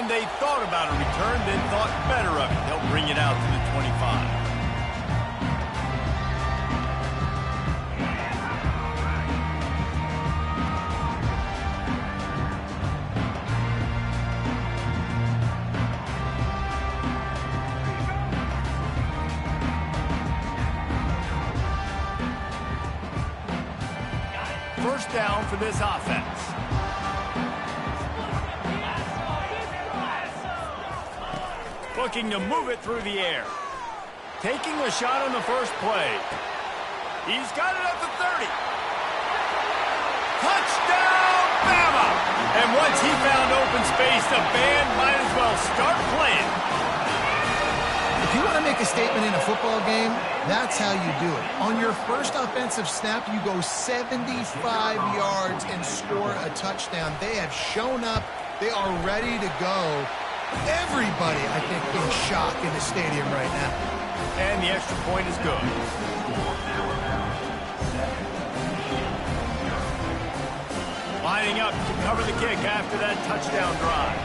And they thought about a return, then thought better of it. They'll bring it out to the 25. First down for this offense. Looking to move it through the air. Taking a shot on the first play. He's got it at the 30. Touchdown, Bama! And once he found open space, the band might as well start playing. If you want to make a statement in a football game, that's how you do it. On your first offensive snap, you go 75 yards and score a touchdown. They have shown up. They are ready to go. Everybody, I think, in shock in the stadium right now. And the extra point is good. Lining up to cover the kick after that touchdown drive.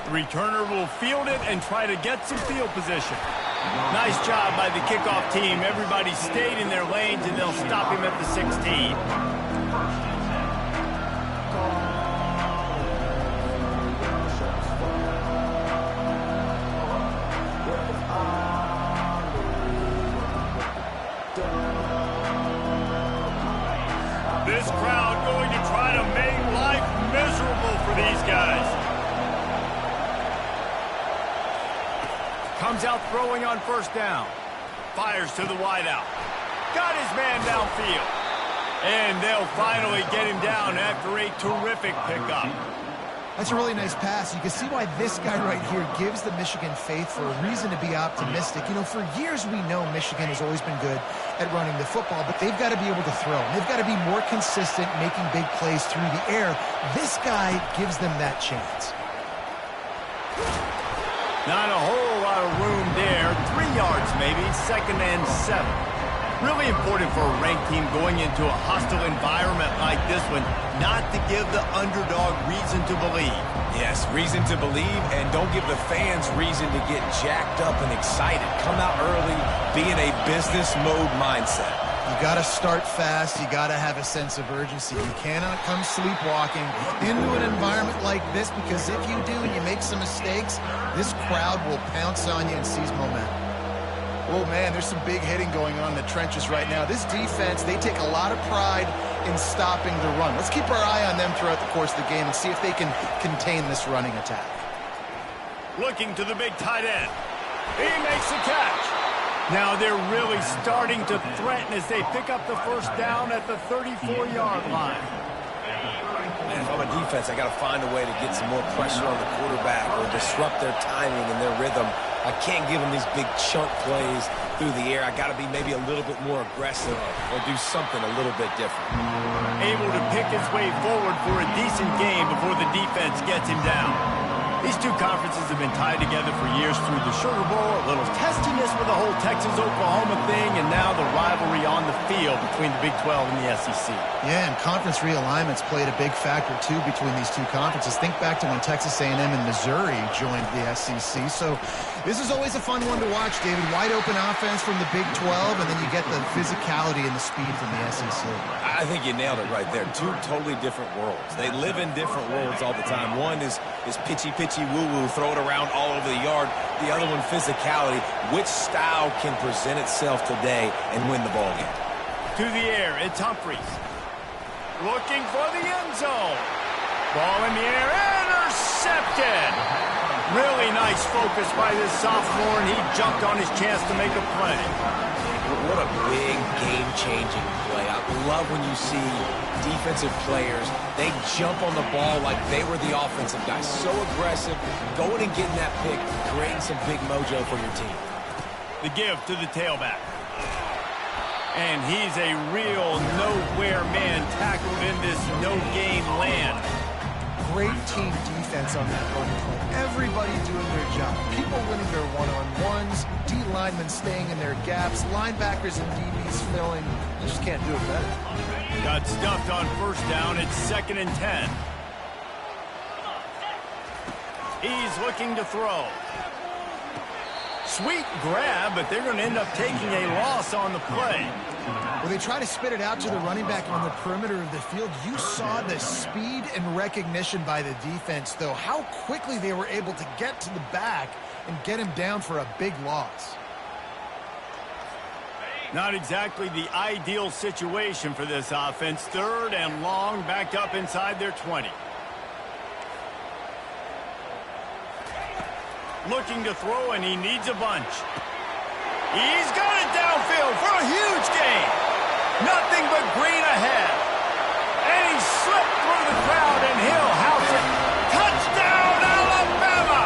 The returner will field it and try to get some field position. Nice job by the kickoff team. Everybody stayed in their lanes, and they'll stop him at the 16. This crowd going to try to make life miserable for these guys. Comes out throwing on first down. Fires to the wideout. Got his man downfield. And they'll finally get him down after a terrific pickup. That's a really nice pass. You can see why this guy right here gives the Michigan faithful a reason to be optimistic. You know, for years we know Michigan has always been good at running the football, but they've got to be able to throw. They've got to be more consistent making big plays through the air. This guy gives them that chance. Not a whole lot of room there. 3 yards maybe, 2nd and 7. Really important for a ranked team going into a hostile environment like this one, not to give the underdog reason to believe. Yes, reason to believe, and don't give the fans reason to get jacked up and excited. Come out early, be in a business mode mindset. You got to start fast. You got to have a sense of urgency. You cannot come sleepwalking into an environment like this, because if you do and you make some mistakes, this crowd will pounce on you and seize momentum. Oh, man, there's some big hitting going on in the trenches right now. This defense, they take a lot of pride in stopping the run. Let's keep our eye on them throughout the course of the game and see if they can contain this running attack. Looking to the big tight end. He makes the catch. Now they're really starting to threaten as they pick up the first down at the 34-yard line. Man, if I'm a defense, I got to find a way to get some more pressure on the quarterback or disrupt their timing and their rhythm. I can't give them these big chunk plays through the air. I got to be maybe a little bit more aggressive or do something a little bit different. Able to pick his way forward for a decent game before the defense gets him down. These two conferences have been tied together for years through the Sugar Bowl, a little testiness with the whole Texas-Oklahoma thing, and now the rivalry on the field between the Big 12 and the SEC. Yeah, and conference realignments played a big factor, too, between these two conferences. Think back to when Texas A&M and Missouri joined the SEC. So this is always a fun one to watch, David. Wide open offense from the Big 12, and then you get the physicality and the speed from the SEC. I think you nailed it right there. Two totally different worlds. They live in different worlds all the time. One is pitchy woo-woo, throw it around all over the yard. The other one, physicality. Which style can present itself today and win the ball game? To the air, it's Humphries. Looking for the end zone. Ball in the air, intercepted. Really nice focus by this sophomore, and he jumped on his chance to make a play. What a big game-changing play. I love when you see defensive players, they jump on the ball like they were the offensive guys. So aggressive, going and getting that pick, creating some big mojo for your team. The give to the tailback. And he's a real nowhere man tackled in this no-game land. great team defense on that running play. Everybody doing their job. People winning their one-on-ones, D linemen staying in their gaps, linebackers and DBs filling. You just can't do it better. Got stuffed on first down. It's 2nd and 10. He's looking to throw. Sweet grab, but they're going to end up taking a loss on the play. When they try to spit it out to the running back on the perimeter of the field, you saw the speed and recognition by the defense, though, how quickly they were able to get to the back and get him down for a big loss. Not exactly the ideal situation for this offense. 3rd and long, backed up inside their 20. Looking to throw, and he needs a bunch. He's got it downfield for a huge gain. Nothing but green ahead. And he slipped through the crowd, and he'll house it. Touchdown, Alabama!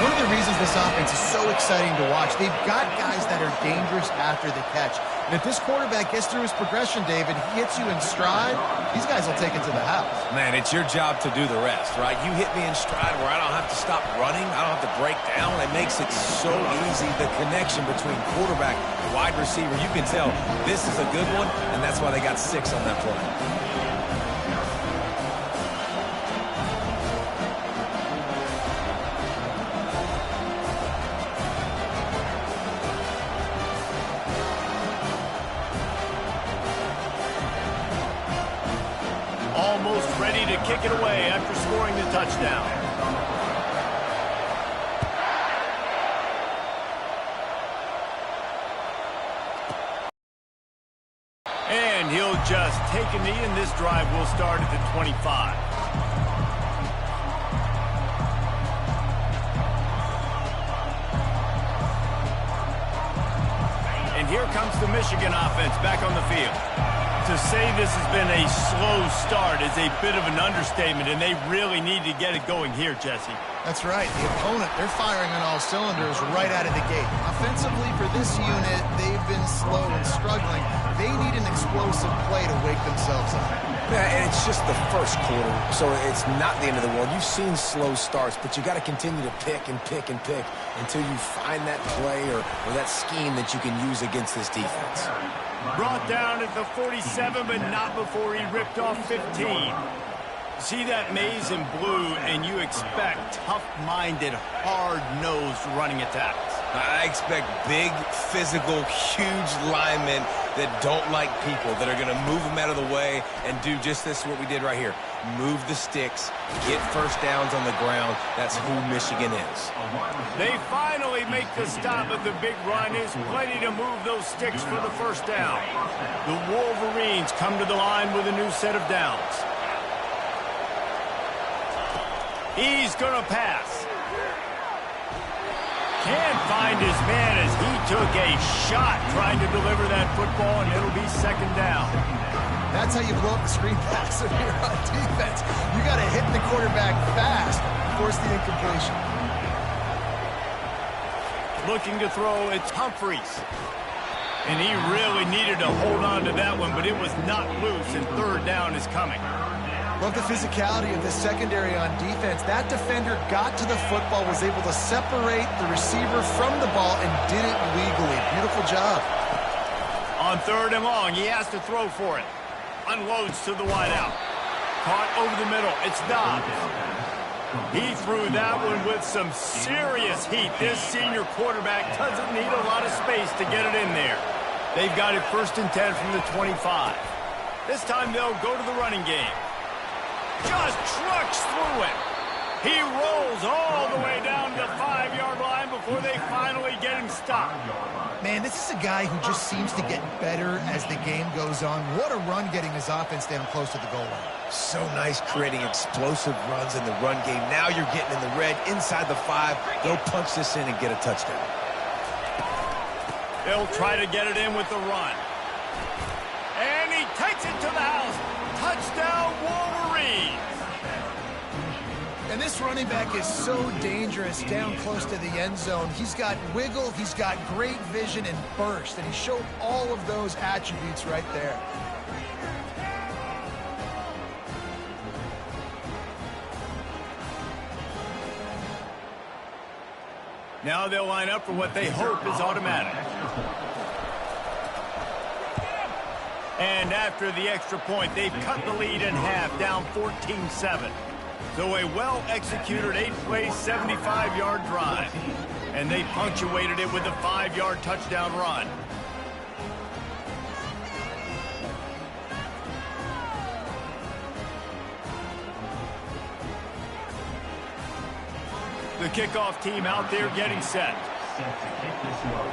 One of the reasons this offense is so exciting to watch, they've got guys that are dangerous after the catch. And if this quarterback gets through his progression, David, he hits you in stride, these guys will take it to the house. Man, it's your job to do the rest, right? You hit me in stride where I don't have to stop running. I don't have to break down. It makes it so easy. The connection between quarterback and wide receiver, you can tell this is a good one, and that's why they got 6 on that play. Almost ready to kick it away after scoring the touchdown. And he'll just take a knee, and this drive will start at the 25. And here comes the Michigan offense back on the field. To say this has been a slow start is a bit of an understatement, and they really need to get it going here, Jesse. That's right. The opponent, they're firing on all cylinders right out of the gate. Offensively, for this unit, they've been slow and struggling. They need an explosive play to wake themselves up. Yeah, and it's just the first quarter, so it's not the end of the world. You've seen slow starts, but you got to continue to pick and pick and pick until you find that play or that scheme that you can use against this defense. Brought down at the 47, but not before he ripped off 15. See that maze in blue, and you expect tough-minded, hard-nosed running attacks. I expect big, physical, huge linemen that don't like people, that are going to move them out of the way and do just this, what we did right here. Move the sticks, get first downs on the ground. That's who Michigan is. They finally make the stop, but the big run is plenty to move those sticks for the first down. The Wolverines come to the line with a new set of downs. He's going to pass. Can't find his man as he took a shot trying to deliver that football, and it'll be 2nd down. That's how you blow up the screen pass if you're on defense. You got to hit the quarterback fast, force the incompletion. Looking to throw, it's Humphreys. And he really needed to hold on to that one, but it was not loose, and 3rd down is coming. Love the physicality of the secondary on defense. That defender got to the football, was able to separate the receiver from the ball, and did it legally. Beautiful job. On 3rd and long, he has to throw for it. Unloads to the wideout. Caught over the middle. It's Dobbs. He threw that one with some serious heat. This senior quarterback doesn't need a lot of space to get it in there. They've got it 1st and 10 from the 25. This time they'll go to the running game. Just trucks through it. He rolls all the way down to the 5-yard line before they finally get him stopped. Man, this is a guy who just seems to get better as the game goes on. What a run getting his offense down close to the goal line. So nice creating explosive runs in the run game. Now you're getting in the red inside the 5. They'll punch this in and get a touchdown. They'll try to get it in with the run. And he takes it to the house. Touchdown, Wolverines. And this running back is so dangerous down close to the end zone. He's got wiggle, he's got great vision and burst, and he showed all of those attributes right there. Now they'll line up for what they hope is automatic. And after the extra point, they've cut the lead in half, down 14-7. So a well-executed 8-play, 75-yard drive. And they punctuated it with a 5-yard touchdown run. The kickoff team out there getting set. Set to kick this one.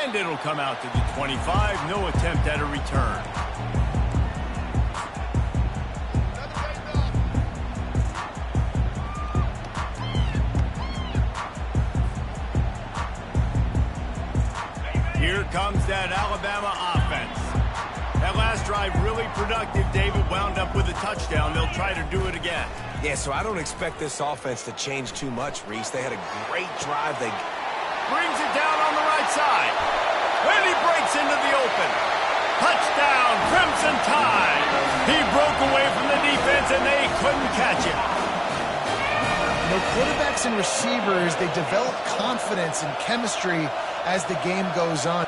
And it'll come out to the 25. No attempt at a return. Here comes that Alabama offense. That last drive really productive. David wound up with a touchdown. They'll try to do it again. Yeah, so I don't expect this offense to change too much, Reese. They had a great drive. They brings it down on the right side. And he breaks into the open. Touchdown, Crimson Tide. He broke away from the defense, and they couldn't catch him. You know, quarterbacks and receivers, they develop confidence and chemistry as the game goes on.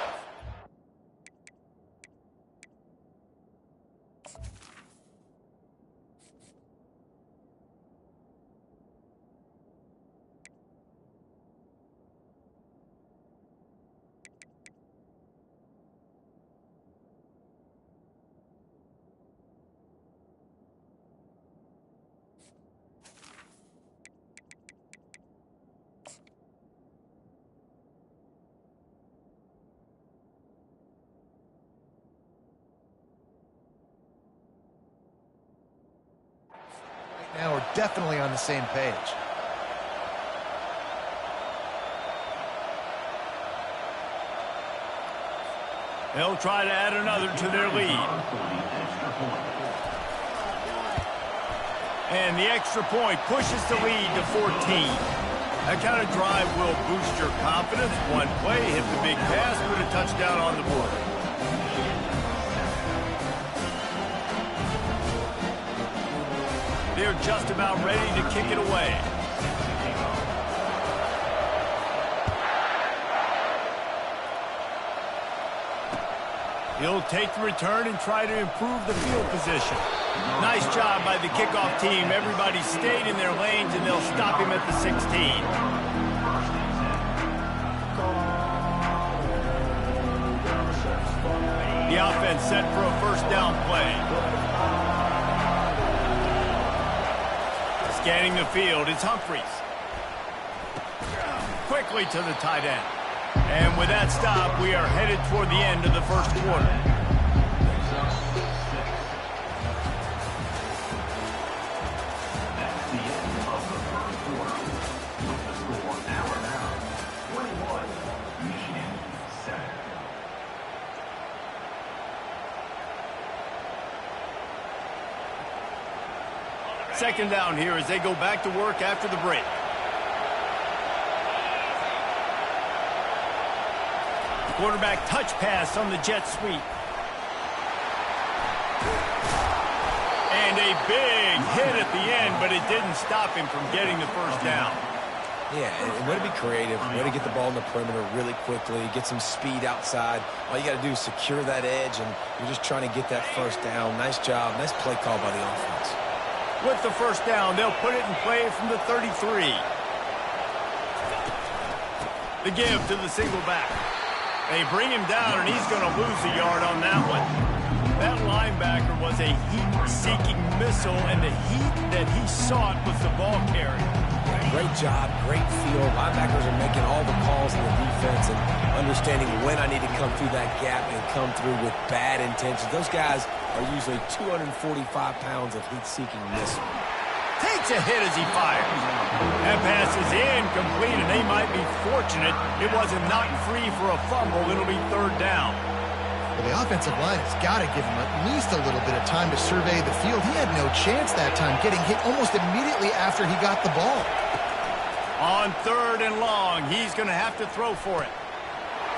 Now we're definitely on the same page. They'll try to add another to their lead. And the extra point pushes the lead to 14. That kind of drive will boost your confidence. One play, hit the big pass, put a touchdown on the board. They're just about ready to kick it away. He'll take the return and try to improve the field position. Nice job by the kickoff team. Everybody stayed in their lanes, and they'll stop him at the 16. The offense set for a first down play. Scanning the field, it's Humphries. Quickly to the tight end. And with that stop, we are headed toward the end of the first quarter. That's the end of the first quarter. With the score now 21, Michigan 7. Second down here as they go back to work after the break. Quarterback touch pass on the jet sweep. And a big hit at the end, but it didn't stop him from getting the first down. Yeah, and way to be creative, way to get the ball in the perimeter really quickly, get some speed outside. All you got to do is secure that edge, and you're just trying to get that first down. Nice job, nice play call by the offense. With the first down, they'll put it in play from the 33. The give to the single back. They bring him down, and he's going to lose a yard on that one. That linebacker was a heat-seeking missile, and the heat that he sought was the ball carrier. Great job, great field. Linebackers are making all the calls in the defense and understanding when I need to come through that gap and come through with bad intentions. Those guys are usually 245 pounds of heat-seeking missile. Takes a hit as he fires. That pass is incomplete, and they might be fortunate it wasn't knocked free for a fumble. It'll be third down. Well, the offensive line has got to give him at least a little bit of time to survey the field. He had no chance that time, getting hit almost immediately after he got the ball. On third and long, he's going to have to throw for it.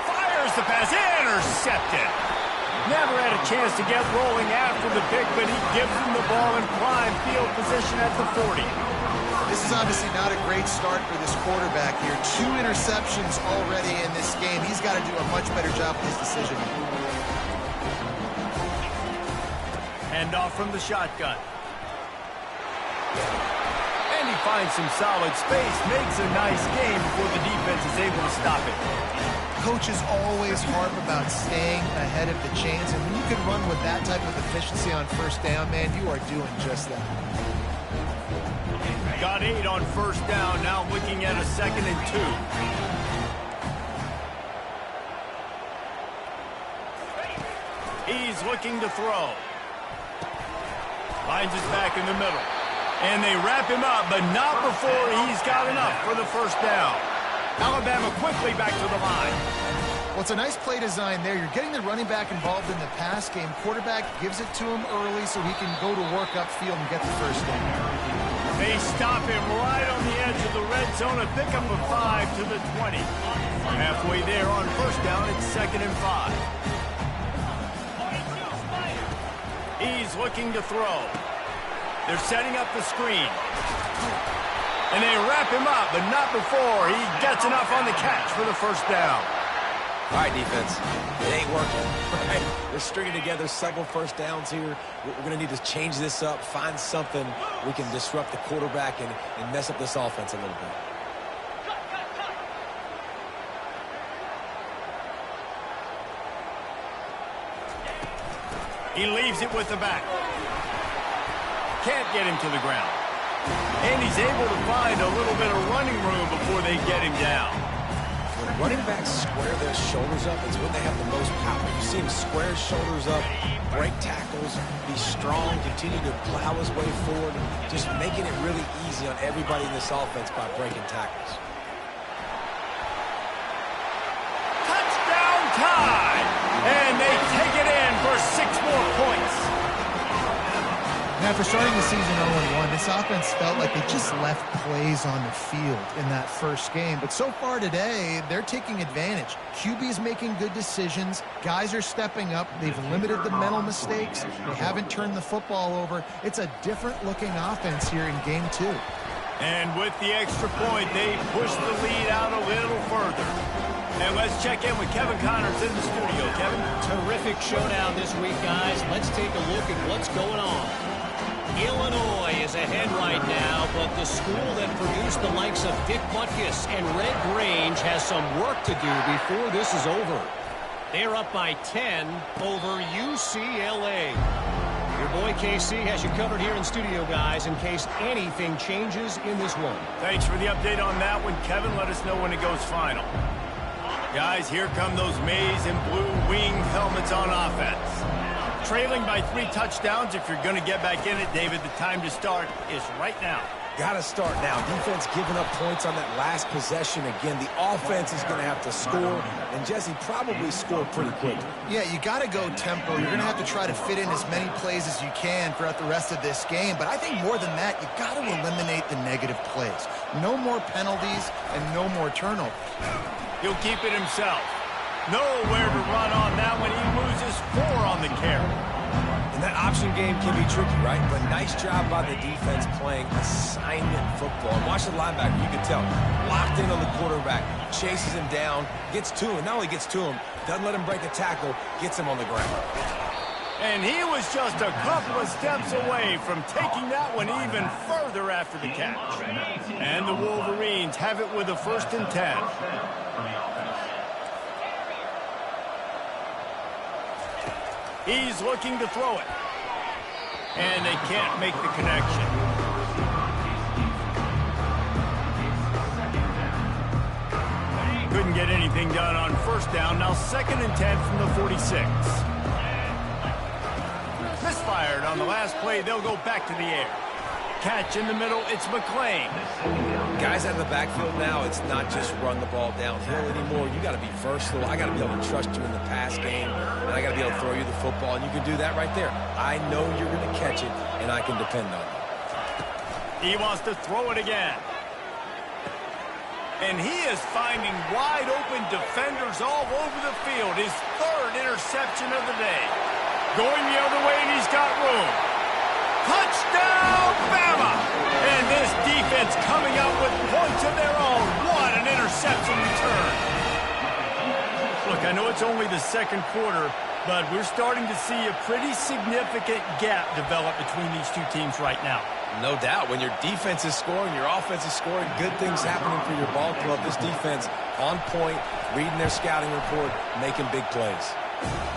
Fires the pass, intercepted. Never had a chance to get rolling after the pick, but he gives him the ball in prime field position at the 40. This is obviously not a great start for this quarterback here. 2 interceptions already in this game. He's got to do a much better job with his decision. Hand off from the shotgun. And he finds some solid space, makes a nice game before the defense is able to stop it. Coaches always harp about staying ahead of the chains, and when you can run with that type of efficiency on first down, man, you are doing just that. Got 8 on first down, now looking at a 2nd and 2. He's looking to throw. Finds his back in the middle. And they wrap him up, but not before he's got enough for the first down. Alabama quickly back to the line. Well, it's a nice play design there. You're getting the running back involved in the pass game. Quarterback gives it to him early so he can go to work upfield and get the first down. They stop him right on the edge of the red zone. A pickup of 5 to the 20. Halfway there on first down, it's 2nd and 5. He's looking to throw. They're setting up the screen. And they wrap him up, but not before he gets enough on the catch for the first down. All right, defense, it ain't working, right? They're stringing together several first downs here. We're going to need to change this up, find something we can disrupt the quarterback and mess up this offense a little bit. He leaves it with the back. Can't get him to the ground. And he's able to find a little bit of running room before they get him down. When running backs square their shoulders up, it's when they have the most power. You see him square his shoulders up, break tackles, be strong, continue to plow his way forward, just making it really easy on everybody in this offense by breaking tackles. Touchdown time! And they take it in for 6 more points. Now, for starting the season 0-1, this offense felt like they just left plays on the field in that first game. But so far today, they're taking advantage. QB's making good decisions. Guys are stepping up. They've limited the mental mistakes. They haven't turned the football over. It's a different-looking offense here in Game 2. And with the extra point, they push the lead out a little further. And let's check in with Kevin Connors in the studio. Kevin? Terrific showdown this week, guys. Let's take a look at what's going on. Illinois is ahead right now, but the school that produced the likes of Dick Butkus and Red Grange has some work to do before this is over. They're up by 10 over UCLA. Your boy KC has you covered here in studio, guys, in case anything changes in this one. Thanks for the update on that one, Kevin. Let us know when it goes final. Guys, here come those maize and blue winged helmets on offense. Trailing by 3 touchdowns. If you're going to get back in it, David, the time to start is right now. Got to start now. Defense giving up points on that last possession. Again, the offense is going to have to score, and Jesse probably score pretty quickly. Yeah, you got to go tempo. You're going to have to try to fit in as many plays as you can throughout the rest of this game. But I think more than that, you got to eliminate the negative plays. No more penalties and no more turnovers. He'll keep it himself. Nowhere to run on that when he loses 4 on the carry. And that option game can be tricky, right? But nice job by the defense playing assignment football. And watch the linebacker, you can tell, locked in on the quarterback, chases him down, gets to him. Not only gets to him, doesn't let him break a tackle, gets him on the ground. And he was just a couple of steps away from taking that one even further after the catch. And the Wolverines have it with a 1st and 10. He's looking to throw it. And they can't make the connection. Couldn't get anything done on first down. Now 2nd and 10 from the 46. Misfired on the last play. They'll go back to the air. Catch in the middle. It's McClain. Guys out of the backfield now, it's not just run the ball downhill anymore. You got to be versatile. I got to be able to trust you in the pass game, and I got to be able to throw you the football, and you can do that right there. I know you're going to catch it, and I can depend on you. He wants to throw it again. And he is finding wide open defenders all over the field. His 3rd interception of the day. Going the other way, and he's got room. Touchdown, Bama! And this defense coming up with points of their own. What an interception return. Look, I know it's only the second quarter, but we're starting to see a pretty significant gap develop between these two teams right now. No doubt. When your defense is scoring, your offense is scoring, good things happening for your ball club. This defense on point, reading their scouting report, making big plays.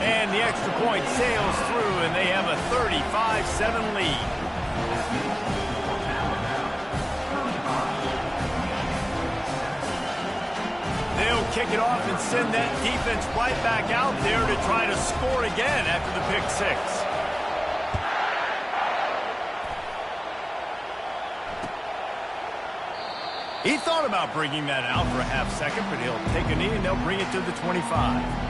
And the extra point sails through, and they have a 35-7 lead. They'll kick it off and send that defense right back out there to try to score again after the pick six. He thought about bringing that out for a half second, but he'll take a knee and they'll bring it to the 25.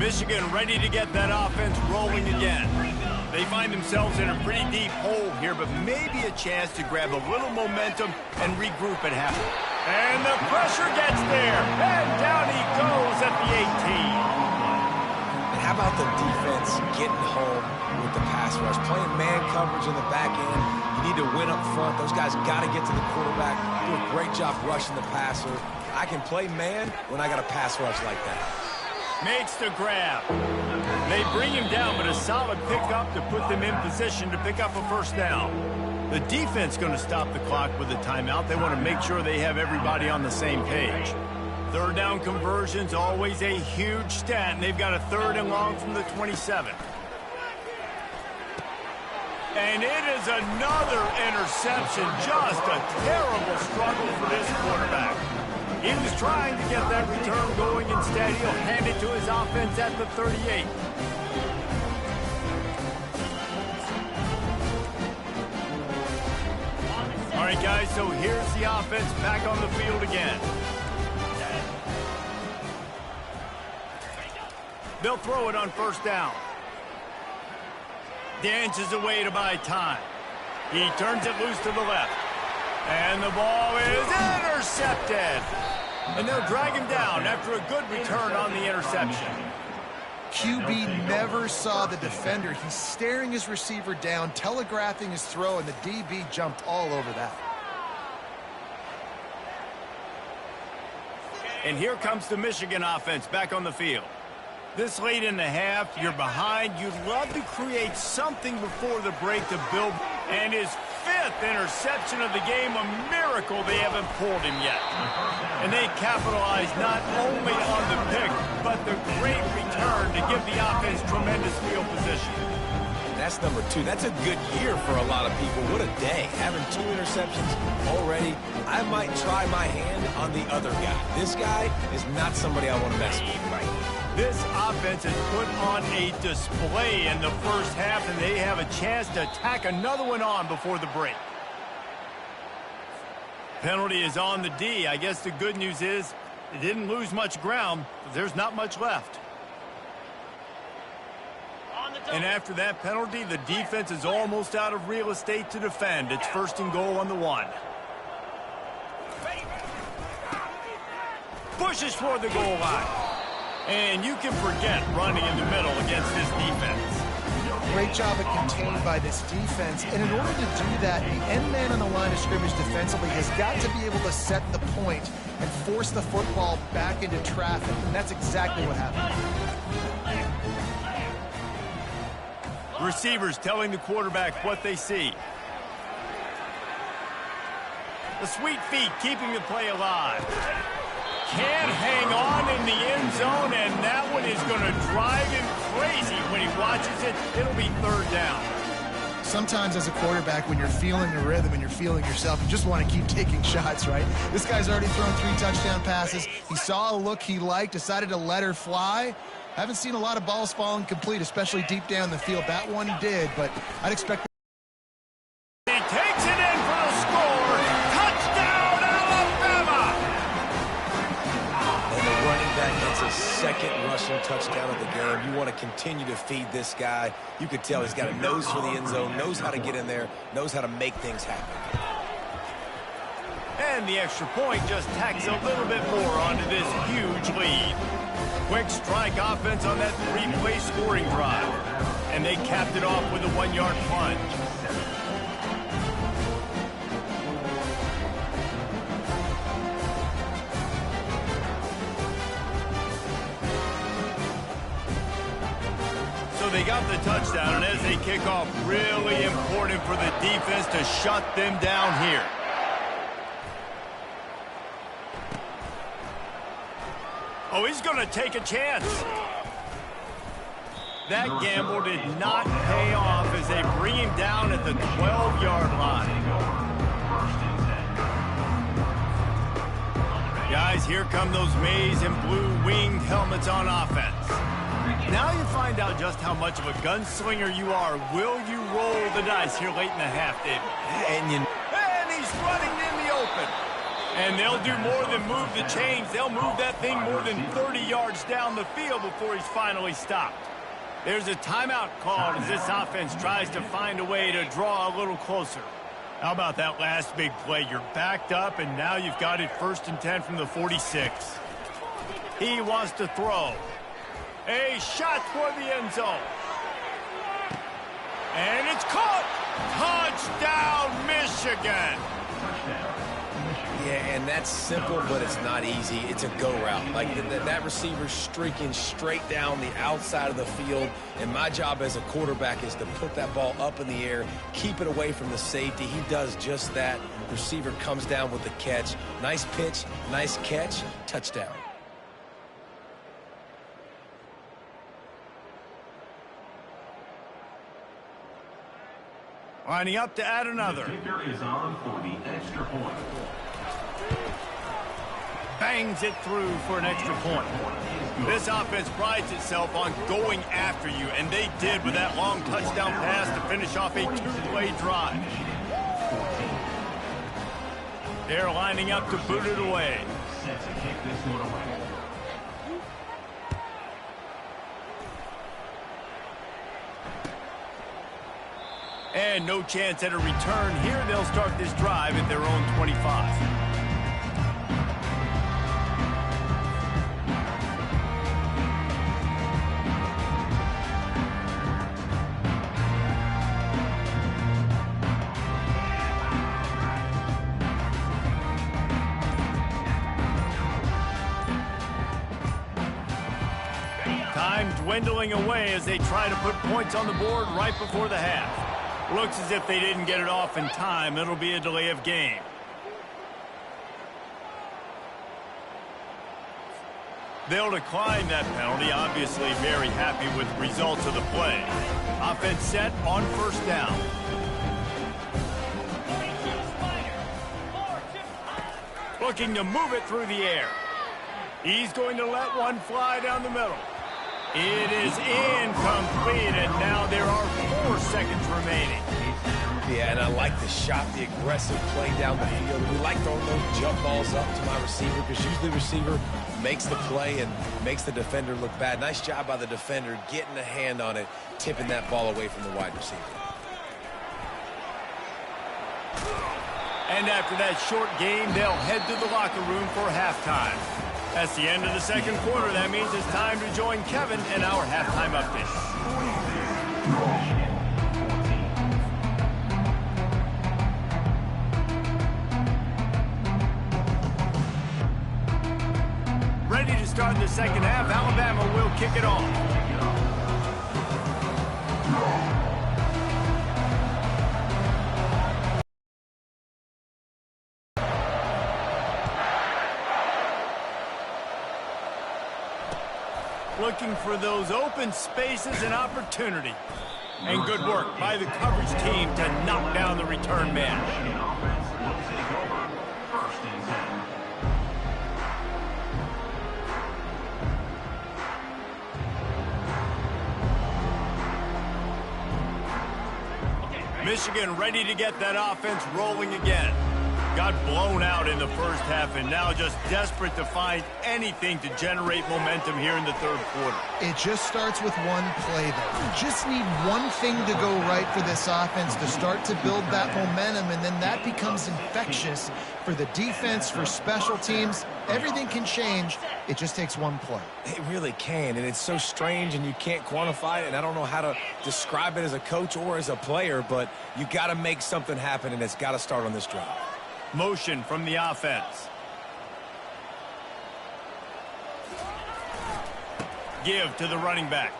Michigan ready to get that offense rolling again. They find themselves in a pretty deep hole here, but maybe a chance to grab a little momentum and regroup at half. And the pressure gets there, and down he goes at the 18. And how about the defense getting home with the pass rush? Playing man coverage in the back end. You need to win up front. Those guys got to get to the quarterback. Do a great job rushing the passer. I can play man when I got a pass rush like that. Makes the grab. They bring him down, but a solid pickup to put them in position to pick up a first down. The defense going to stop the clock with a timeout. They want to make sure they have everybody on the same page. Third down conversion's always a huge stat, and they've got a third and long from the 27. And it is another interception. Just a terrible struggle for this quarterback. He was trying to get that return going. Instead, he'll hand it to his offense at the 38. All right, guys, so here's the offense back on the field again. They'll throw it on first down. Dances away to buy time. He turns it loose to the left. And the ball is intercepted. And they'll drag him down after a good return on the interception. QB never saw the defender. He's staring his receiver down, telegraphing his throw, and the DB jumped all over that. And here comes the Michigan offense back on the field. This late in the half, you're behind. You'd love to create something before the break to build. And his fifth interception of the game, a miracle they haven't pulled him yet. And they capitalized not only on the pick, but the great return to give the offense tremendous field position. That's number 2. That's a good year for a lot of people. What a day. Having 2 interceptions already. I might try my hand on the other guy. This guy is not somebody I want to mess with. This offense has put on a display in the first half, and they have a chance to tack another one on before the break. Penalty is on the D. I guess the good news is they didn't lose much ground, but there's not much left. And after that penalty, the defense is almost out of real estate to defend. It's first and goal on the 1. Pushes for the goal line. And you can forget running in the middle against this defense. Great job of contained by this defense. And in order to do that, the end man on the line of scrimmage defensively has got to be able to set the point and force the football back into traffic. And that's exactly what happened. Receivers telling the quarterback what they see. The sweet feet keeping the play alive. Can't hang on in the end zone, and that one is going to drive him crazy when he watches it. It'll be third down. Sometimes as a quarterback, when you're feeling the rhythm and you're feeling yourself, you just want to keep taking shots, right? This guy's already thrown 3 touchdown passes. He saw a look he liked, decided to let her fly. Haven't seen a lot of balls falling complete, especially deep down the field. That one did, but I'd expect... He takes it in for the score. Touchdown, Alabama! And the running back gets a second rushing touchdown of the game. You want to continue to feed this guy. You could tell he's got a nose for the end zone, knows how to get in there, knows how to make things happen. And the extra point just tacks a little bit more onto this huge lead. Quick strike offense on that three-play scoring drive. And they capped it off with a 1-yard plunge. So they got the touchdown, and as they kick off, really important for the defense to shut them down here. Oh, he's going to take a chance. That gamble did not pay off as they bring him down at the 12-yard line. Guys, here come those maize and blue winged helmets on offense. Now you find out just how much of a gunslinger you are. Will you roll the dice here late in the half, David? And he's running in the open. And they'll do more than move the chains. They'll move that thing more than 30 yards down the field before he's finally stopped. There's a timeout called as this offense tries to find a way to draw a little closer. How about that last big play? You're backed up, and now you've got it 1st and 10 from the 46. He wants to throw. A shot toward the end zone. And it's caught. Touchdown, Michigan. Yeah, and that's simple, but it's not easy. It's a go route. Like, that receiver's streaking straight down the outside of the field, and my job as a quarterback is to put that ball up in the air, keep it away from the safety. He does just that. Receiver comes down with the catch. Nice pitch, nice catch, touchdown. Lining up to add another. The kicker is on for the extra point. Bangs it through for an extra point. This offense prides itself on going after you, and they did with that long touchdown pass to finish off a 2-play drive. They're lining up to boot it away. Set to kick this one away. And no chance at a return here. They'll start this drive at their own 25. Time dwindling away as they try to put points on the board right before the half. Looks as if they didn't get it off in time. It'll be a delay of game. They'll decline that penalty, obviously very happy with the results of the play. Offense set on 1st down. Looking to move it through the air. He's going to let one fly down the middle. It is incomplete, and now there are 4 seconds remaining. Yeah, and I like the shot, the aggressive play down the field. We like throwing those jump balls up to my receiver because usually the receiver makes the play and makes the defender look bad. Nice job by the defender getting a hand on it, tipping that ball away from the wide receiver. And after that short game, they'll head to the locker room for halftime. That's the end of the 2nd quarter. That means it's time to join Kevin in our halftime update. Ready to start the 2nd half. Alabama will kick it off. Looking for those open spaces and opportunity. And good work by the coverage team to knock down the return man. Offense will take over. 1st and 10. Michigan ready to get that offense rolling again. Got blown out in the first half and now just desperate to find anything to generate momentum here in the third quarter. It just starts with one play, though. You just need one thing to go right for this offense to start to build that momentum, and then that becomes infectious for the defense, for special teams. Everything can change. It just takes one play. It really can, and it's so strange, and you can't quantify it, and I don't know how to describe it as a coach or as a player, but you got to make something happen, and it's got to start on this drive. Motion from the offense. Give to the running back.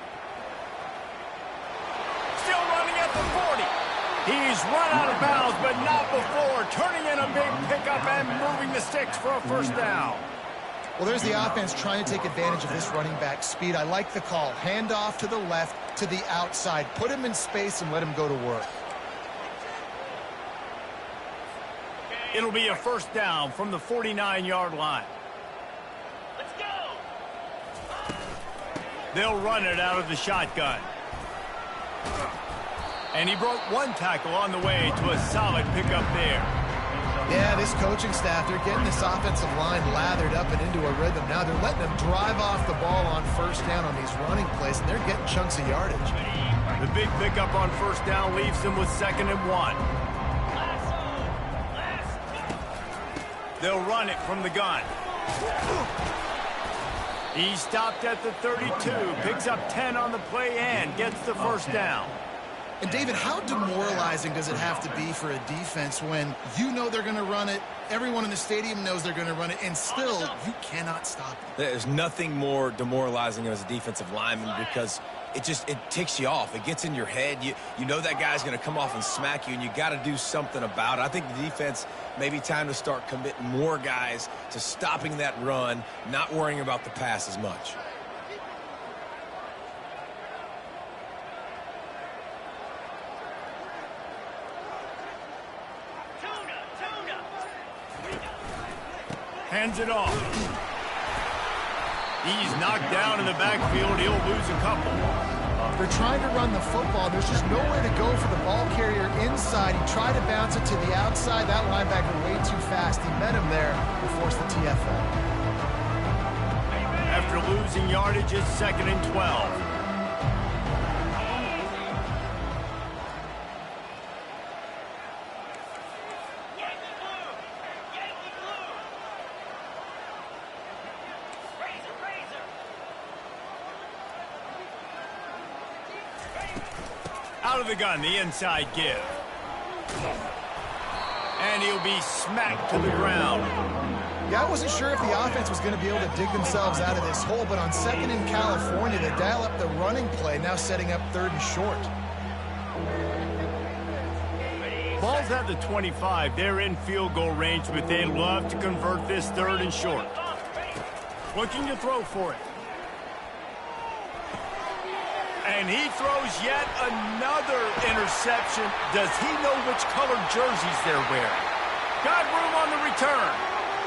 Still running at the 40. He's run out of bounds, but not before. Turning in a big pickup and moving the sticks for a first down. Well, there's the offense trying to take advantage of this running back speed. I like the call. Hand off to the left, to the outside. Put him in space and let him go to work. It'll be a first down from the 49-yard line. Let's go. They'll run it out of the shotgun. And he broke one tackle on the way to a solid pickup there. Yeah, this coaching staff, they're getting this offensive line lathered up and into a rhythm. Now they're letting them drive off the ball on first down on these running plays, and they're getting chunks of yardage. The big pickup on first down leaves them with 2nd and 1. They'll run it from the gun. He stopped at the 32, picks up 10 on the play and gets the first down. And David, how demoralizing does it have to be for a defense when you know they're going to run it, everyone in the stadium knows they're going to run it, and still you cannot stop it? There's nothing more demoralizing as a defensive lineman because it ticks you off. It gets in your head. You know that guy's going to come off and smack you, and you got to do something about it. I think the defense maybe time to start committing more guys to stopping that run, not worrying about the pass as much. Hands it off. He's knocked down in the backfield. He'll lose a couple. They're trying to run the football. There's just nowhere to go for the ball carrier inside. He tried to bounce it to the outside. That linebacker way too fast. He met him there and forced the TFL. After losing yardage, it's 2nd and 12. Out of the gun, the inside give. And he'll be smacked to the ground. Yeah, I wasn't sure if the offense was going to be able to dig themselves out of this hole, but on 2nd in California, they dial up the running play, now setting up 3rd and short. Ball's at the 25. They're in field goal range, but they'd love to convert this 3rd and short. Looking to throw for it. And he throws yet another interception. Does he know which colored jerseys they're wearing? Got room on the return.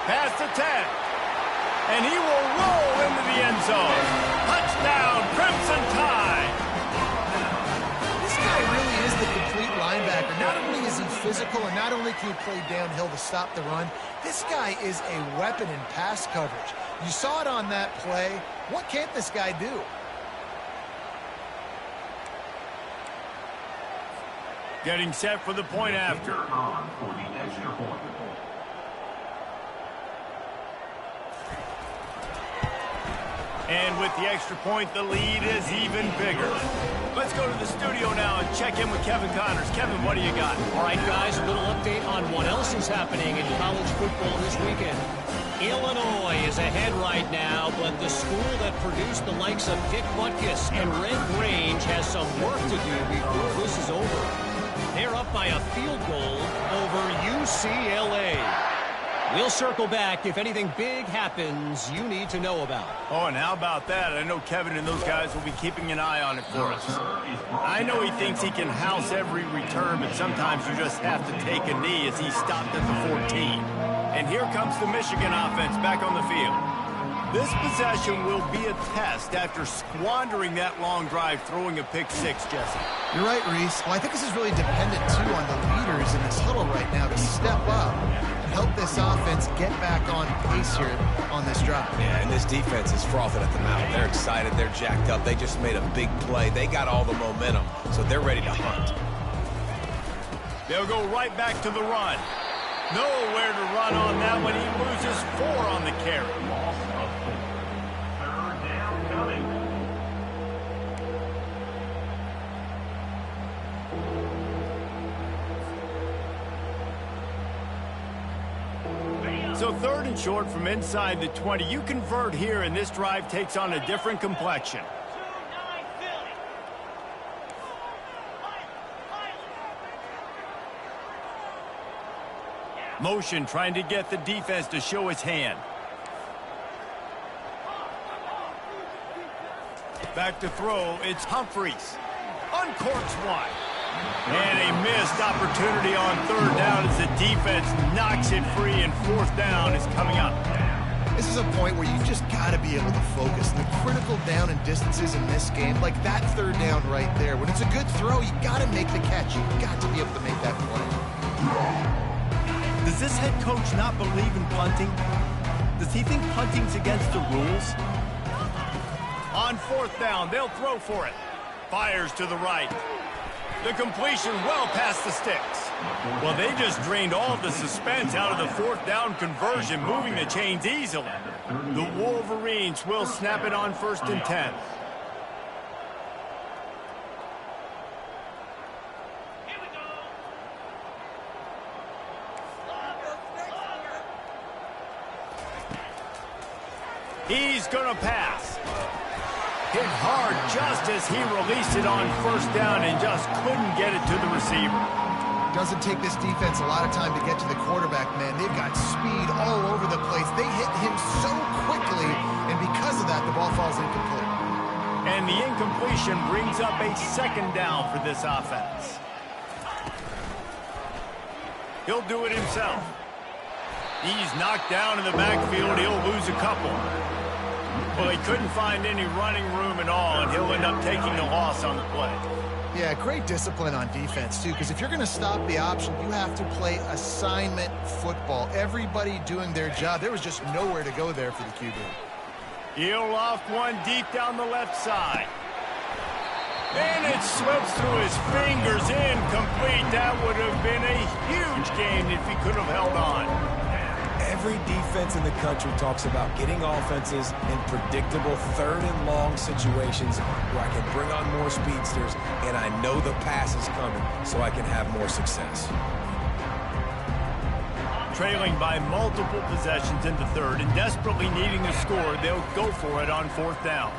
Past the 10. And he will roll into the end zone. Touchdown, Crimson Tide. This guy really is the complete linebacker. Not only is he physical and not only can he play downhill to stop the run, this guy is a weapon in pass coverage. You saw it on that play. What can't this guy do? Getting set for the point after. On for the extra point. And with the extra point, the lead is even bigger. Let's go to the studio now and check in with Kevin Connors. Kevin, what do you got? All right, guys, a little update on what else is happening in college football this weekend. Illinois is ahead right now, but the school that produced the likes of Dick Butkus and Red Grange has some work to do before this is over. They're up by a field goal over UCLA. We'll circle back if anything big happens you need to know about. Oh, and how about that? I know Kevin and those guys will be keeping an eye on it for us. I know he thinks he can house every return, but sometimes you just have to take a knee as he stopped at the 14. And here comes the Michigan offense back on the field. This possession will be a test after squandering that long drive, throwing a pick six, Jesse. You're right, Reese. Well, I think this is really dependent, too, on the leaders in this huddle right now to step up. help this offense get back on pace here on this drive. Yeah, and this defense is frothing at the mouth. They're excited. They're jacked up. They just made a big play. They got all the momentum, so they're ready to hunt. They'll go right back to the run. Nowhere to run on that one. He loses 4 on the carry. Loss of 4. Third down coming. So 3rd and short from inside the 20. You convert here, and this drive takes on a different complexion. Motion trying to get the defense to show his hand. Back to throw, it's Humphries. Uncorks one. And a missed opportunity on 3rd down as the defense knocks it free, and 4th down is coming up. This is a point where you just got to be able to focus. The critical down and distances in this game, like that 3rd down right there. When it's a good throw, you got to make the catch. You got to be able to make that play. Does this head coach not believe in punting? Does he think punting's against the rules? On 4th down, they'll throw for it. Fires to the right. The completion well past the sticks. Well, they just drained all the suspense out of the 4th down conversion, moving the chains easily. The Wolverines will snap it on 1st and 10. He's gonna pass. Hit hard just as he released it on 1st down and just couldn't get it to the receiver. Doesn't take this defense a lot of time to get to the quarterback, man. They've got speed all over the place. They hit him so quickly, and because of that, the ball falls incomplete. And the incompletion brings up a 2nd down for this offense. He'll do it himself. He's knocked down in the backfield. He'll lose a couple. Well, he couldn't find any running room at all, and he'll end up taking the loss on the play. Yeah, great discipline on defense, too, because if you're going to stop the option, you have to play assignment football. Everybody doing their job. There was just nowhere to go there for the QB. He'll off one deep down the left side. And it slips through his fingers, incomplete. That would have been a huge gain if he could have held on. Every defense in the country talks about getting offenses in predictable 3rd and long situations where I can bring on more speedsters and I know the pass is coming so I can have more success. Trailing by multiple possessions in the 3rd and desperately needing a score, they'll go for it on 4th down.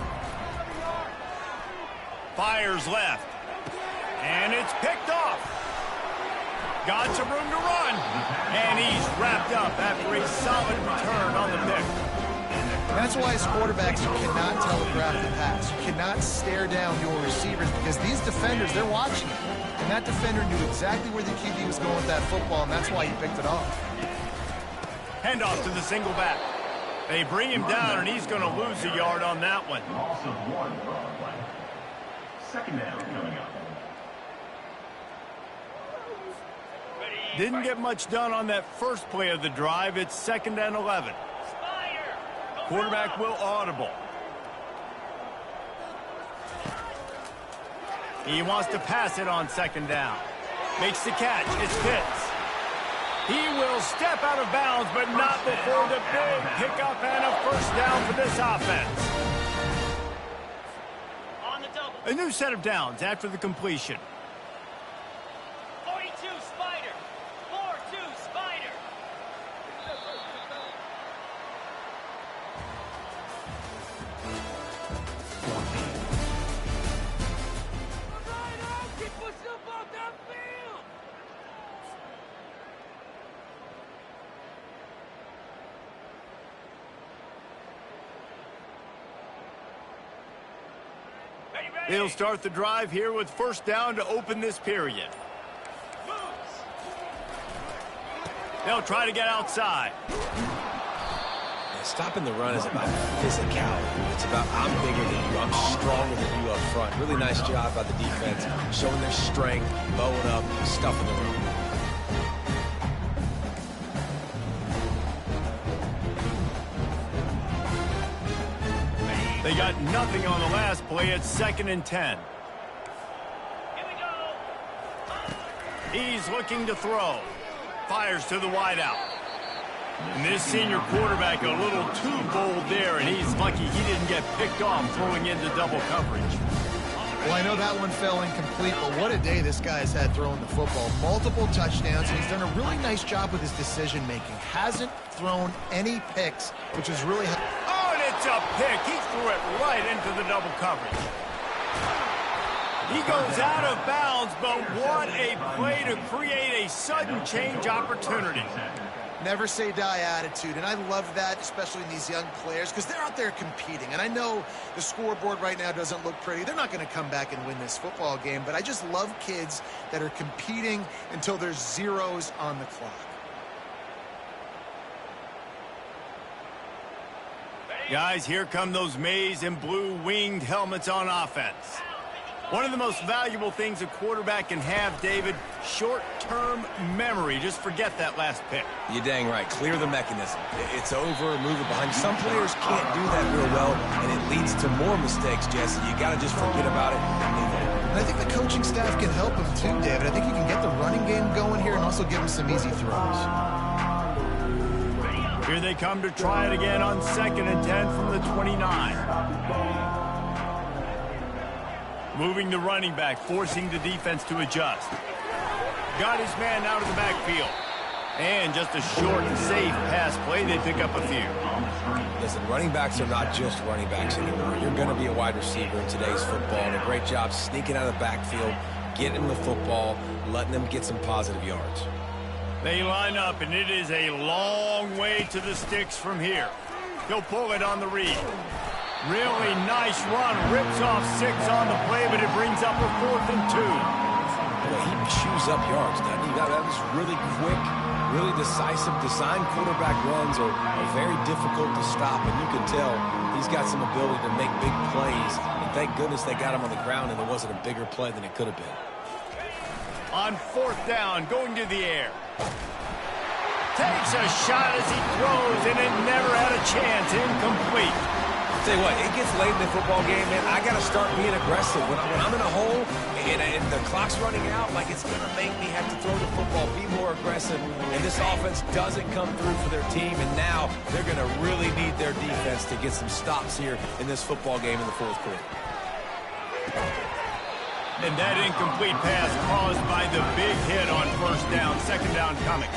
Fires left. And it's picked off. Got some room to run. And he's wrapped up after a solid return on the pick. That's why as quarterbacks, you cannot telegraph the pass. You cannot stare down your receivers because these defenders, they're watching you. And that defender knew exactly where the QB was going with that football, and that's why he picked it off. Handoff to the single back. They bring him down, and he's going to lose a yard on that one. Loss of 1 play. 2nd down coming up. Didn't get much done on that first play of the drive. It's 2nd and 11. Quarterback will audible. He wants to pass it on 2nd down. Makes the catch. It's Pitts. He will step out of bounds, but not before the big pickup and a 1st down for this offense. A new set of downs after the completion. 42 Spider. 4-2 Spider. They'll start the drive here with 1st down to open this period. They'll try to get outside. Stopping the run is about physicality. It's about I'm bigger than you, I'm stronger than you up front. Really nice job by the defense, showing their strength, bowing up, stuffing the run. They got nothing on the last play at 2nd and 10. Here we go. He's looking to throw. Fires to the wideout. And this senior quarterback a little too bold there, and he's lucky he didn't get picked off throwing into double coverage. Well, I know that one fell incomplete, but what a day this guy has had throwing the football. Multiple touchdowns, and he's done a really nice job with his decision-making. Hasn't thrown any picks, which is really... Oh, and it's a pick. He threw it right into the double coverage. He goes out of bounds, but what a play to create a sudden change opportunity. Never say die attitude, and I love that, especially in these young players, because they're out there competing. And I know the scoreboard right now doesn't look pretty. They're not going to come back and win this football game, but I just love kids that are competing until there's zeros on the clock. Guys, here come those maize and blue winged helmets on offense. One of the most valuable things a quarterback can have, David, short-term memory. Just forget that last pick. You're dang right. Clear the mechanism. It's over, move it behind you. Some players can't do that real well, and it leads to more mistakes, Jesse. You got to just forget about it and move on. And I think the coaching staff can help him too, David. I think you can get the running game going here and also give him some easy throws. Here they come to try it again on 2nd and 10 from the 29. Moving the running back, forcing the defense to adjust. Got his man out of the backfield. And just a short and safe pass play, they pick up a few. Listen, running backs are not just running backs anymore. You're going to be a wide receiver in today's football, and a great job sneaking out of the backfield, getting him the football, letting them get some positive yards. They line up, and it is a long way to the sticks from here. He'll pull it on the read. Really nice run, rips off 6 on the play, but it brings up a 4th and 2. Boy, he chews up yards, doesn't he? That was really quick, really decisive. Design quarterback runs are very difficult to stop, and you can tell he's got some ability to make big plays. And thank goodness they got him on the ground, and it wasn't a bigger play than it could have been. On 4th down, going to the air. Takes a shot as he throws, and it never had a chance. Incomplete. Tell you what, it gets late in the football game, man. I got to start being aggressive. When I'm in a hole and the clock's running out, like it's going to make me have to throw the football, be more aggressive. And this offense doesn't come through for their team, and now they're going to really need their defense to get some stops here in this football game in the 4th quarter. And that incomplete pass caused by the big hit on 1st down, 2nd down coming.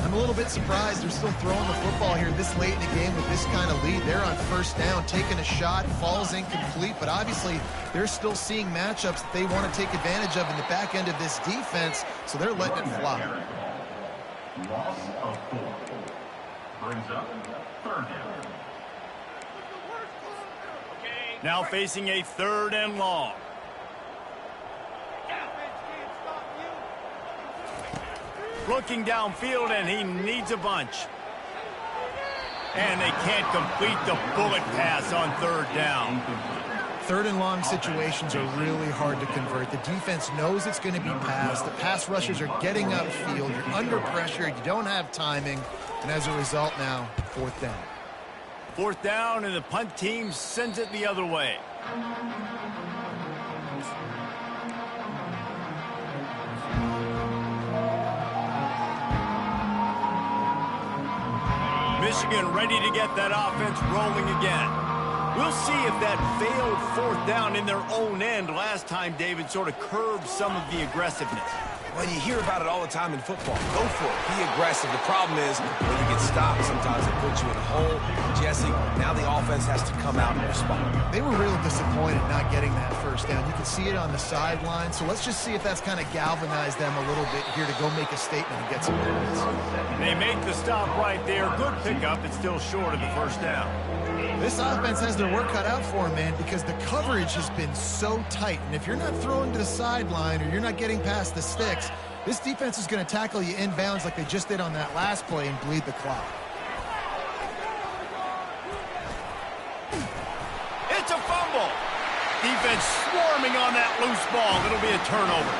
I'm a little bit surprised they're still throwing the football here this late in the game with this kind of lead. They're on 1st down, taking a shot, falls incomplete, but obviously they're still seeing matchups that they want to take advantage of in the back end of this defense, so they're letting it fly. Loss of 4. Brings up 3rd down. Now facing a 3rd and long. Looking downfield, and he needs a bunch. And they can't complete the bullet pass on 3rd down. 3rd and long situations are really hard to convert. The defense knows it's going to be passed. The pass rushers are getting upfield. You're under pressure. You don't have timing. And as a result now, 4th down. 4th down, and the punt team sends it the other way. Michigan ready to get that offense rolling again. We'll see if that failed 4th down in their own end last time, David, sort of curbed some of the aggressiveness. Well, you hear about it all the time in football. Go for it. Be aggressive. The problem is when you get stopped, sometimes it puts you in a hole. Jesse, now the offense has to come out and respond. They were real disappointed not getting that 1st down. You can see it on the sideline. So let's just see if that's kind of galvanized them a little bit here to go make a statement and get some points. They make the stop right there. Good pickup. It's still short of the 1st down. This offense has their work cut out for them, man, because the coverage has been so tight. And if you're not throwing to the sideline or you're not getting past the sticks, this defense is going to tackle you inbounds like they just did on that last play and bleed the clock. It's a fumble. Defense swarming on that loose ball. It'll be a turnover.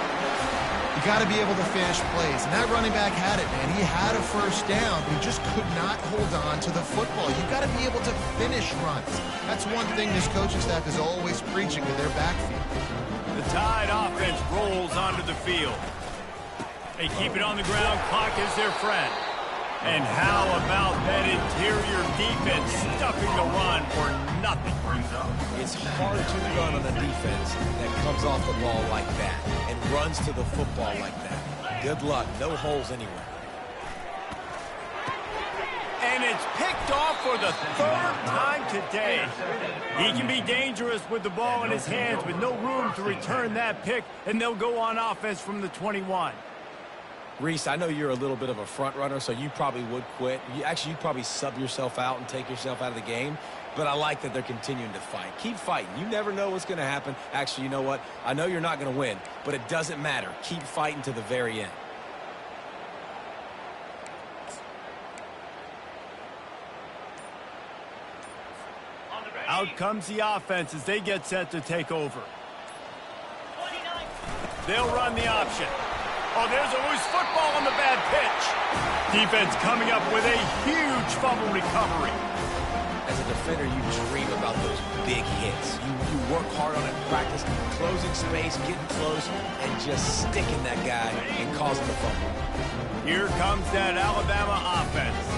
The You got to be able to finish plays. And that running back had it, man. He had a first down, but he just could not hold on to the football. You got to be able to finish runs. That's one thing this coaching staff is always preaching to their backfield. The Tide offense rolls onto the field. They keep it on the ground. Clock is their friend. And how about that interior defense stuffing the run for nothing? It's hard to run on a defense that comes off the ball like that and runs to the football like that. Good luck. No holes anywhere. And it's picked off for the third time today. He can be dangerous with the ball in his hands with no room to return that pick, and they'll go on offense from the 21. Reese, I know you're a little bit of a front runner, so you probably would quit. You'd probably sub yourself out and take yourself out of the game. But I like that they're continuing to fight. Keep fighting. You never know what's going to happen. Actually, you know what? I know you're not going to win, but it doesn't matter. Keep fighting to the very end. Out comes the offense as they get set to take over. They'll run the option. Oh, there's a loose football on the bad pitch. Defense coming up with a huge fumble recovery. As a defender, you dream about those big hits. You work hard on it in practice, closing space, getting close, and just sticking that guy and causing the fumble. Here comes that Alabama offense.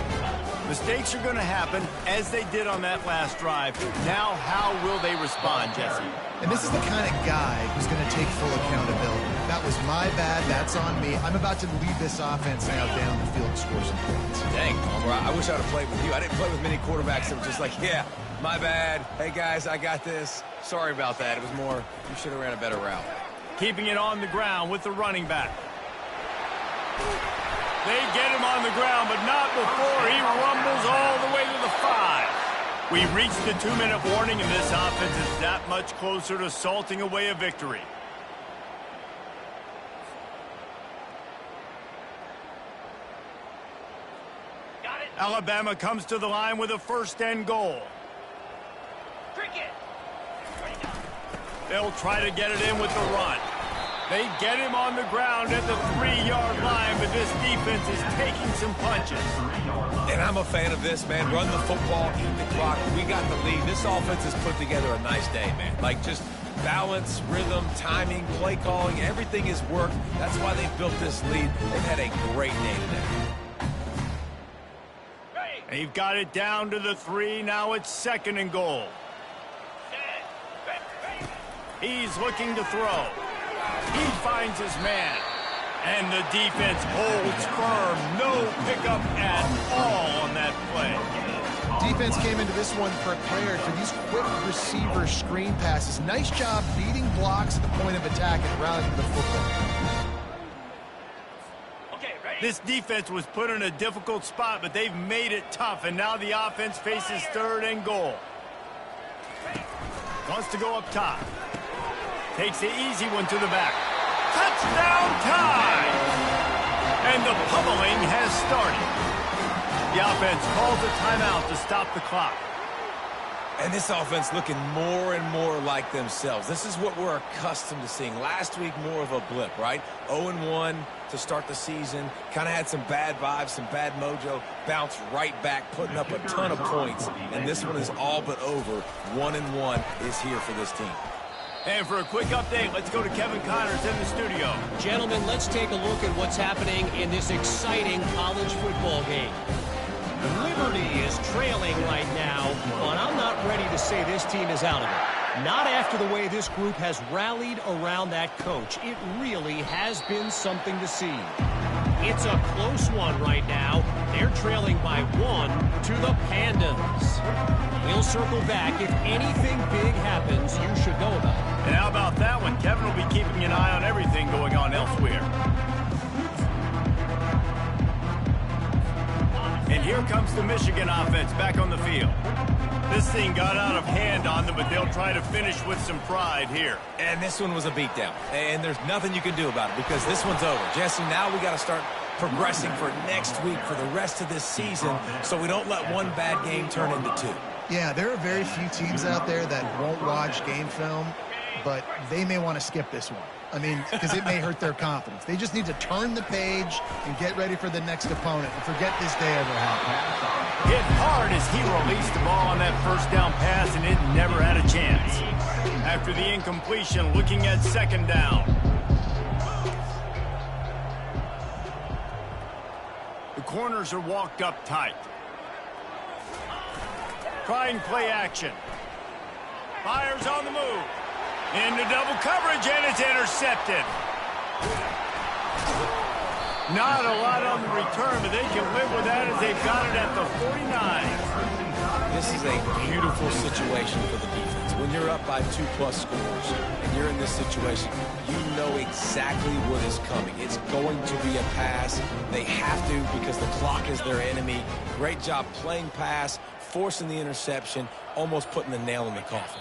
Mistakes are going to happen, as they did on that last drive. Now, how will they respond, Jesse? And this is the kind of guy who's going to take full accountability. That was my bad. That's on me. I'm about to lead this offense now down the field and score some points. Dang, Palmer, I wish I would have played with you. I didn't play with many quarterbacks that were just like, yeah, my bad. Hey, guys, I got this. Sorry about that. It was more, you should have ran a better route. Keeping it on the ground with the running back. They get him on the ground, but not before he rumbles all the way to the 5. We reached the 2-minute warning, and this offense is that much closer to salting away a victory. Got it. Alabama comes to the line with a 1st and goal. Cricket. They'll try to get it in with the run. They get him on the ground at the 3-yard line, but this defense is taking some punches. And I'm a fan of this, man. Run the football, eat the clock. We got the lead. This offense has put together a nice day, man. Like, just balance, rhythm, timing, play calling, everything has worked. That's why they built this lead. They've had a great day today. They've got it down to the 3. Now it's 2nd and goal. He's looking to throw. He finds his man. And the defense holds firm. No pickup at all on that play. Defense came into this one prepared for these quick receiver screen passes. Nice job beating blocks at the point of attack and rallying to the football. Okay, ready? This defense was put in a difficult spot, but they've made it tough. And now the offense faces 3rd and goal. Wants to go up top. Takes the easy one to the back. Touchdown Tide! And the pummeling has started. The offense calls a timeout to stop the clock. And this offense looking more and more like themselves. This is what we're accustomed to seeing. Last week, more of a blip, right? 0-1 to start the season. Kind of had some bad vibes, some bad mojo. Bounced right back, putting up a ton of points. And this one is all but over. 1-1 is here for this team. And for a quick update, let's go to Kevin Connors in the studio. Gentlemen, let's take a look at what's happening in this exciting college football game. Liberty is trailing right now, but I'm not ready to say this team is out of it. Not after the way this group has rallied around that coach. It really has been something to see. It's a close one right now. They're trailing by 1 to the Pandas. We'll circle back. If anything big happens, you should know about it. And how about that one? Kevin will be keeping an eye on everything going on elsewhere. And here comes the Michigan offense back on the field. This thing got out of hand on them, but they'll try to finish with some pride here. And this one was a beatdown. And there's nothing you can do about it because this one's over. Jesse, now we got to start progressing for next week for the rest of this season so we don't let one bad game turn into 2. Yeah, there are very few teams out there that won't watch game film but they may want to skip this one. I mean, because it may hurt their confidence. They just need to turn the page and get ready for the next opponent and forget this day ever happened. Hit hard as he released the ball on that first down pass, and it never had a chance. After the incompletion, looking at second down. The corners are walked up tight. Trying play action. Fires on the move. Into double coverage, and it's intercepted. Not a lot on the return, but they can live with that as they've got it at the 49. This is a beautiful situation for the defense. When you're up by 2+ scores and you're in this situation, you know exactly what is coming. It's going to be a pass. They have to because the clock is their enemy. Great job playing pass, forcing the interception, almost putting the nail in the coffin.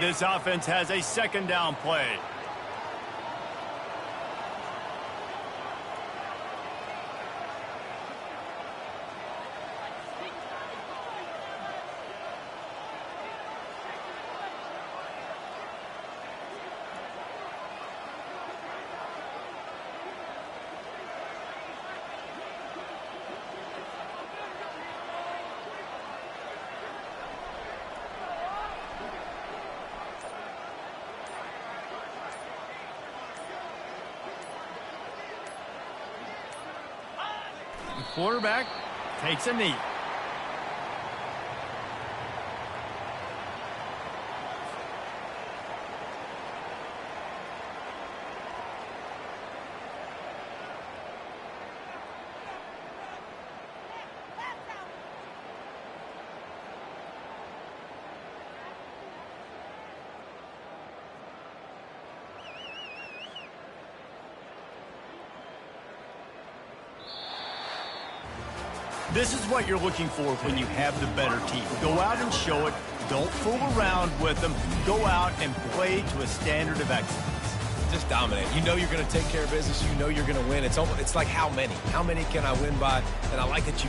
This offense has a second down play. Quarterback takes a knee. This is what you're looking for when you have the better team. Go out and show it. Don't fool around with them. Go out and play to a standard of excellence. Just dominate. You know you're going to take care of business. You know you're going to win. It's like how many? How many can I win by? And I like that you